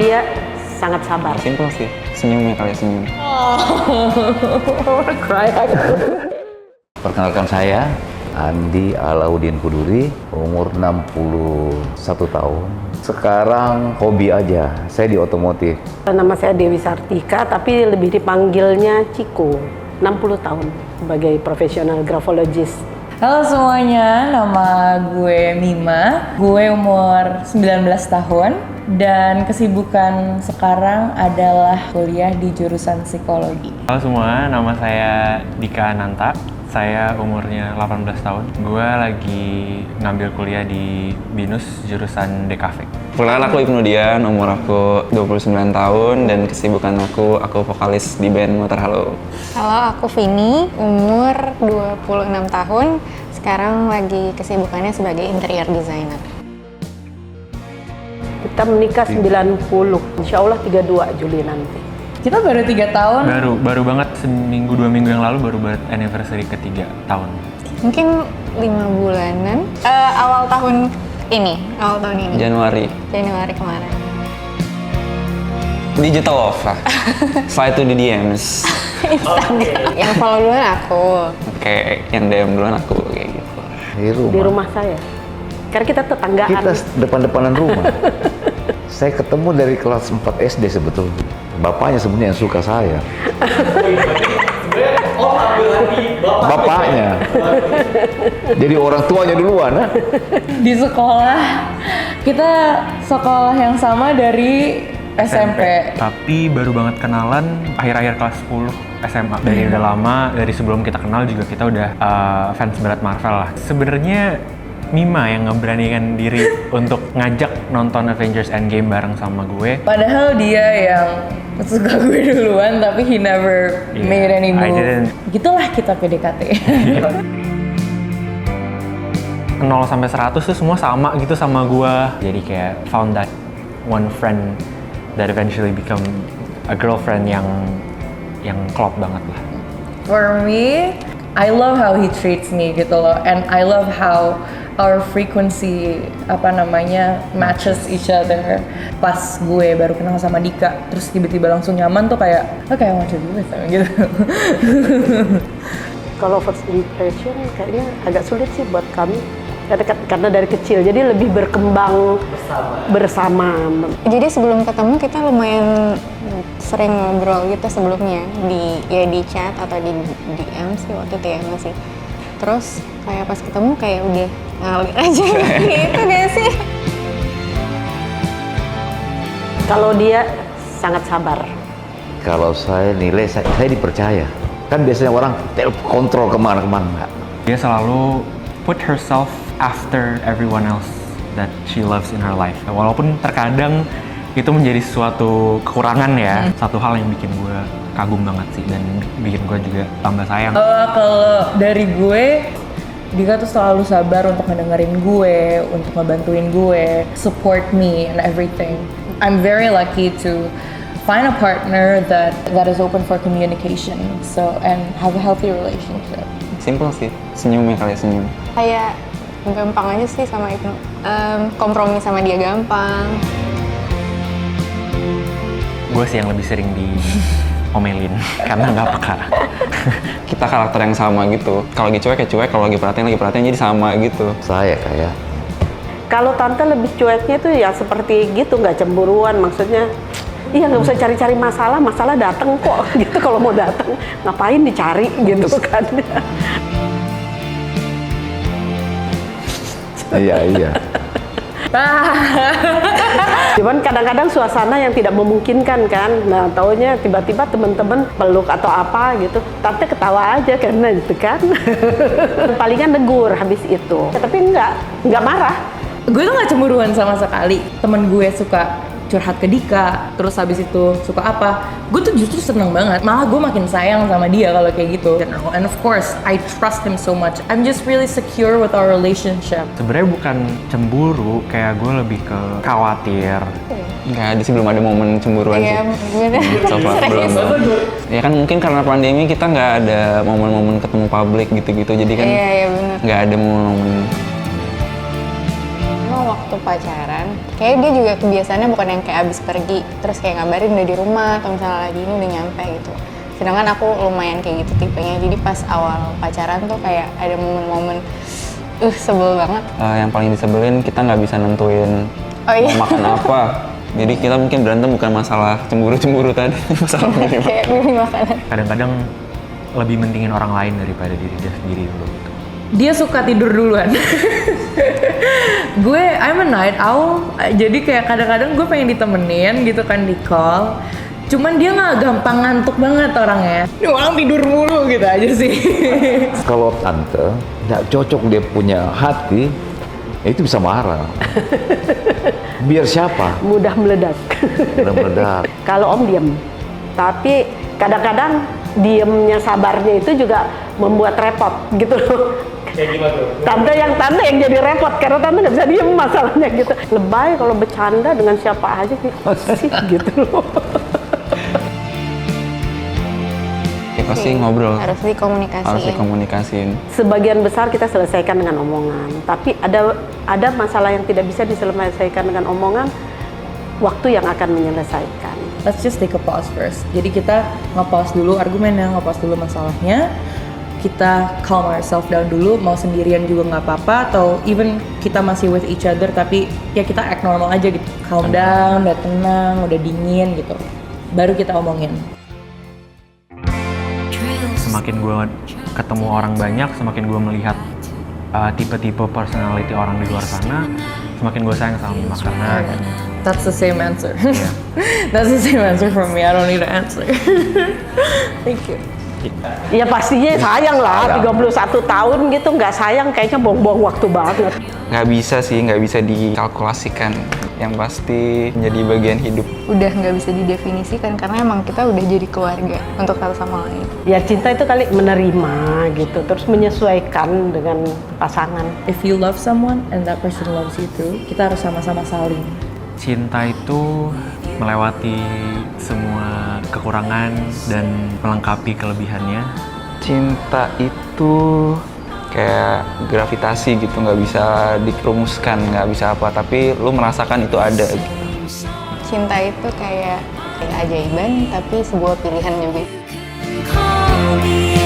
dia sangat sabar. Simpel sih, senyumnya kali ya, senyum. Cry aku. Perkenalkan saya, Andi Alauddin Kuduri, umur 61 tahun. Sekarang hobi aja, saya di otomotif. Nama saya Dewi Sartika, tapi lebih dipanggilnya Ciko. 60 tahun sebagai profesional grafologis. Halo semuanya, nama gue Mima. Gue umur 19 tahun dan kesibukan sekarang adalah kuliah di jurusan psikologi. Halo semua, nama saya Dika Ananta. Saya umurnya 18 tahun. Gue lagi ngambil kuliah di BINUS jurusan DKV. Perkenalkan aku Ibnu Dian, umur aku 29 tahun dan kesibukan aku vokalis di band Motor Halo. Halo, aku Vini, umur 26 tahun. Sekarang lagi kesibukannya sebagai interior designer. Kita menikah 90, insya Allah 32 Juli nanti. Kita baru 3 tahun. Baru banget seminggu 2 minggu yang lalu baru buat anniversary ke-3 tahun. Mungkin 5 bulanan. Awal tahun ini. Januari Kemarin. Digital love lah. Slide to the DMs. Yang follow duluan aku. Oke, yang DM duluan aku kayak gitu. Di rumah saya. Karena kita tetanggaan. Kita depan-depanan rumah. Saya ketemu dari kelas 4 SD sebetulnya. Bapaknya sebenarnya yang suka saya. Bapaknya. Jadi orang tuanya duluan. Di sekolah, kita sekolah yang sama dari SMP. Tapi baru banget kenalan akhir-akhir kelas 10 SMA. Dari udah lama, dari sebelum kita kenal juga kita udah fans berat Marvel lah. Sebenarnya Mima yang ngeberanikan diri untuk ngajak nonton Avengers Endgame bareng sama gue. Padahal dia yang suka gue duluan, tapi he never made any I move. didn't. Gitulah kita PDKT. 0 sampai 100 tuh semua sama gitu sama gue. Jadi kayak found that one friend that eventually become a girlfriend yang klop banget lah. For me, I love how he treats me gitu loh, and I love how our frequency matches each other. Pas gue baru kenal sama Dika, terus tiba-tiba langsung nyaman tuh kayak, okay, I want to be with him gitu. Kalau first impression kayaknya agak sulit sih buat kami. Karena dari kecil, jadi lebih berkembang bersama. Jadi sebelum ketemu kita lumayan sering ngobrol gitu sebelumnya di chat atau di DM sih waktu itu ya masih. Terus kayak pas ketemu kayak udah ngalir aja gitu gak sih? Kalau dia sangat sabar. Kalau saya nilai, saya dipercaya. Kan biasanya orang kontrol kemana-kemana. Dia selalu put herself after everyone else that she loves in her life. Walaupun terkadang itu menjadi suatu kekurangan ya. Satu hal yang bikin gue kagum banget sih dan bikin gue juga tambah sayang. Kalau dari gue, Dika tuh selalu sabar untuk ngedengerin gue, untuk ngebantuin gue, support me and everything. I'm very lucky to find a partner that is open for communication, and have a healthy relationship. Simpel sih, senyumnya kali ya, senyum. Kayak gampang aja sih sama itu. Kompromi sama dia gampang. Gue sih yang lebih sering diomelin karena nggak peka. Kita karakter yang sama gitu. Kalau lagi cuek ya cuek, kalau lagi perhatian jadi sama gitu. Saya kayak Kalau tante lebih cueknya tuh ya seperti gitu, nggak cemburuan, maksudnya. Iya, nggak usah cari-cari masalah datang kok gitu. Kalau mau datang ngapain dicari gitu kan. iya. Cuman kadang-kadang suasana yang tidak memungkinkan kan. Nah, taunya tiba-tiba teman-teman peluk atau apa gitu. Tante ketawa aja karena gitu kan. Palingan negur habis itu. Tapi nggak marah. Gue tuh gak cemburuan sama sekali. Temen gue suka curhat ke Dika, terus habis itu suka apa, gue tuh justru seneng banget. Malah gue makin sayang sama dia kalau kayak gitu. And of course, I trust him so much. I'm just really secure with our relationship. Sebenarnya bukan cemburu, kayak gue lebih ke khawatir. Nggak ada sih, belum ada momen cemburuan Iya, sih. bener. So far, belum. Ya kan mungkin karena pandemi kita nggak ada momen-momen ketemu publik gitu-gitu, jadi kan Iya, bener. nggak ada momen-momen. waktu pacaran, kayak dia juga kebiasaannya bukan yang kayak abis pergi terus kayak ngabarin udah di rumah atau misalnya lagi ini udah nyampe gitu. Sedangkan aku lumayan kayak gitu tipenya, jadi pas awal pacaran tuh kayak ada momen-momen sebel banget. Yang paling disebelin kita nggak bisa nentuin Oh iya. mau makan apa. Jadi kita mungkin berantem bukan masalah cemburu-cemburu tadi, masalah milih Kayak milih makanan. Kadang-kadang lebih mentingin orang lain daripada diri dia sendiri dulu. Dia suka tidur duluan. Gue, I'm a night owl, jadi kayak kadang-kadang gue pengen ditemenin gitu kan di call. Cuman dia nggak gampang ngantuk banget orangnya. Ini orang tidur mulu gitu aja sih. Kalau tante nggak cocok dia punya hati, itu bisa marah. Biar siapa? Mudah meledak. Udah meledak. Kalau Om diem, tapi kadang-kadang diemnya sabarnya itu juga membuat repot gitu loh. Tante yang jadi repot karena tante nggak bisa diem masalahnya gitu. Lebay kalau bercanda dengan siapa aja sih gitu loh. Ya pasti ngobrol. Harus dikomunikasiin. Harus dikomunikasiin. Sebagian besar kita selesaikan dengan omongan, tapi ada masalah yang tidak bisa diselesaikan dengan omongan, waktu yang akan menyelesaikan. Let's just take a pause first. Jadi kita nge-pause dulu argumennya, nge-pause dulu masalahnya. Kita calm ourselves down dulu, mau sendirian juga nggak apa-apa, atau even kita masih with each other tapi ya kita act normal aja gitu. Calm down, udah tenang, udah dingin gitu. Baru kita omongin. Semakin gue ketemu orang banyak, semakin gue melihat tipe-tipe personality orang di luar sana, semakin gue sayang sama Mima karena That's the same answer. That's the same answer from me. I don't need to answer. Thank you. Ya pastinya sayang lah, 31 tahun gitu nggak sayang kayaknya buang-buang waktu banget. Nggak bisa dikalkulasikan. Yang pasti menjadi bagian hidup. Udah nggak bisa didefinisikan karena emang kita udah jadi keluarga untuk satu sama lain. Ya cinta itu kali menerima gitu, terus menyesuaikan dengan pasangan. If you love someone and that person loves you too, kita harus sama-sama saling. cinta itu melewati semua kekurangan dan melengkapi kelebihannya. Cinta itu kayak gravitasi gitu, nggak bisa dirumuskan, nggak bisa apa, tapi lu merasakan itu ada. Cinta itu kayak keajaiban tapi sebuah pilihan juga. Call me